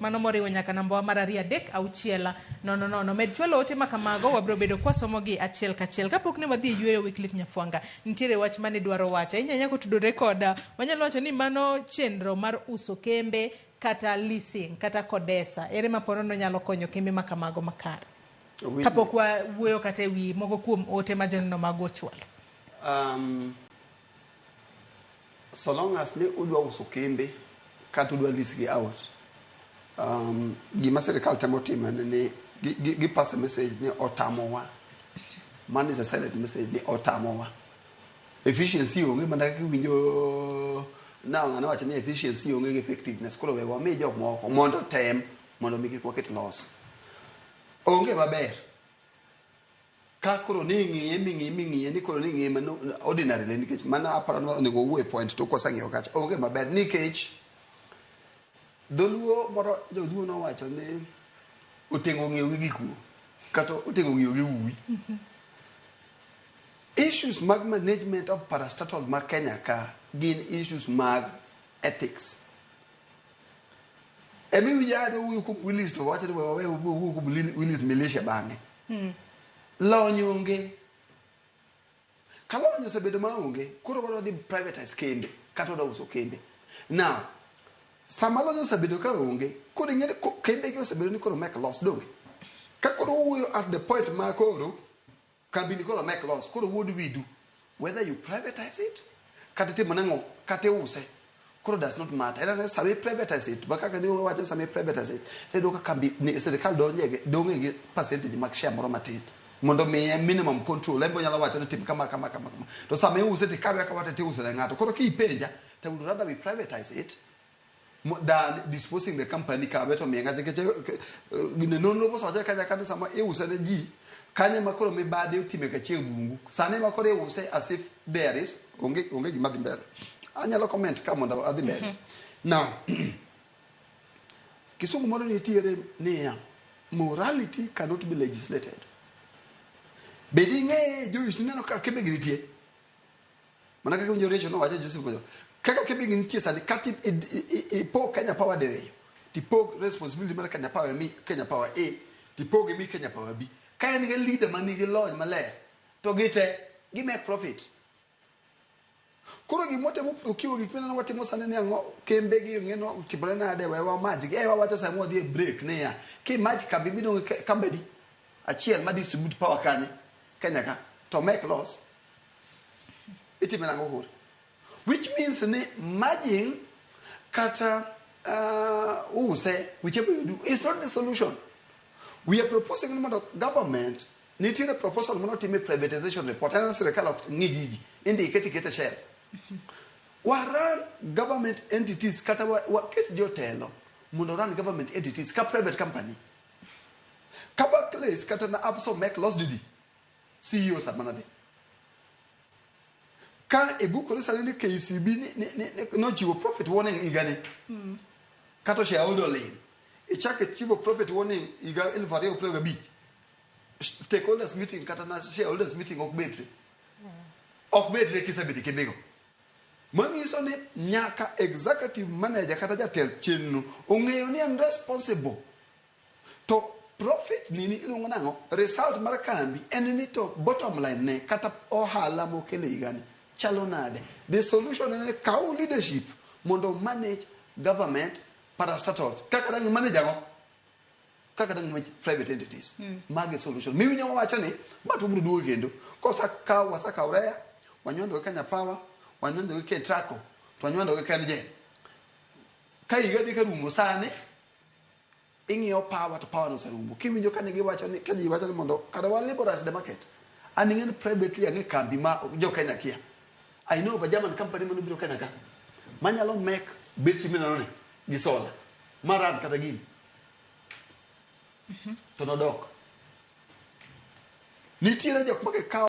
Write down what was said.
mano moriwo nyaka namba mar 236 med chwalo ote makamago wabro bedo kwa somo gi achiel kachiel kapok ne wadhi yweyo Wycliffe Nyafuanga nitiere wach mane dwaro wacho inyanya kotudo rekoda wanyalo wacho ni mano chenro mar uso kembe kata leasing kata kodesa ere mapono no nyalo konyo kembe makamago makare kapok wa wuoyo kata wi moko kuom ote ma jonno mago chwalo so long as ne udwa uso kembe kata udwa lease gi out gima sirkal temo timo ni gi pass a message ni otamowa man is a silent message ni otamowa efficiency onge mana ka winjo na ngana wacho ni efficiency onge effectiveness koro wewa mi jok moko mondo tem mondo mi kik waket loss onge maber ka koro ni ng'iye ni koro ni ng'iye mano ordinary le nikech mana aparo ni go wuo point to kosang'iyo kacha onge maber nikech dholuo moro jodhuo no wacho ni otengo ng'iyo gi gikuo kata otengo ng'iyo gi uwi issues mag management of parastatal ma Kenya ka gin issues mag ethics emi wiyado wuyo ku Willis to wacho ni wewe wuyo ku Willis militia bange lonyonge kalonyo sebedo maonge koro waro di privatize kembe kata do uso kembe now sama lonyo sebedo ka onge koro ngene kembe go sebedo ni koro make loss donge ka koro wuyo at the point ma koro kabini koro make loss koro what do we do whether you privatize it kata timo nango kata use koro does not matter ela sabe privatize it baka ka ni wacho sabe privatize it te do ka kambi ni sirkal donge gi percentage mag share moro matin mondo me minimum control lembo nyalo wacho ni tip kama to sama use ti kabe ka wate ti use na ngato koro ki penja te would rather we privatize it than disposing the company ka beto me ngate ke gine non bo so ja ka sama use ne ji kanye makoro me bade utime ka che bungu sane makoro use as if there is onge gima dhi mbele anyalo comment kama ndo adhi mbele now kisumu modo ni tiere ni ya morality cannot be legislated bedinge Jewish neno ka kembe gritie mana kaka unjoresho no wacha Joseph Bojo kaka kembe gritie sani kati po Kenya Power de tipo responsibility mara Kenya Power Kenya Power A tipo mi Kenya Power B kaya ni leader mani gi lodge male to gite gi make profit kuro gi mote mo ukiwo gi kwena wate mo sanene ngo kembe gi ngeno tibore na de wa magic wa wate sa mo di break ne ya ke magic ka bibi no kambedi achiel ma distribute power kanye Kenya ka to make loss itimena ngo which means ne margin kata use whichever you do is not the solution. We are proposing the government need a proposal not to make privatization report and Sirkal ngigi indicate get a share. Waran government entities kata wa ket jotelo mundo run government entities ka private company. Kaba place kata na abso make loss didi. CEO samanade. Ka ebuko resa ni KCB ni no chiwo profit warning igani. Kato shareholder lane. Ichake chivo profit warning iga elvare oplega bi stakeholders meeting kata na shareholders meeting okbedre kisabedi kebego mani so ne nyaka executive manager kata jatel chenno ongeyo ni and responsible to profit nini ilungo nango result mar kambi en ni to bottom line ne kata ohala mo kele igani chalo nade the solution ne cow leadership mondo manage government parastatals kaka dang manager ngo kaka dang private entities market solution mi winyo wacho ni batu buru duo kendo kosa ka wasaka urea wanyondo Kenya Power wanyondo ke Traco to wanyondo ke Kenya kai gadi ka rumo sane ingio power to power no sarumo ki winyo kanigi wacho ni kaji wacho ni mondo kada wa liberalize the market aningen privately ange kambi ma jo Kenya kia I know a German company mo biro Kenya ka manyalo make bit mina no gisola maran kata gini to no dok nitiere jok make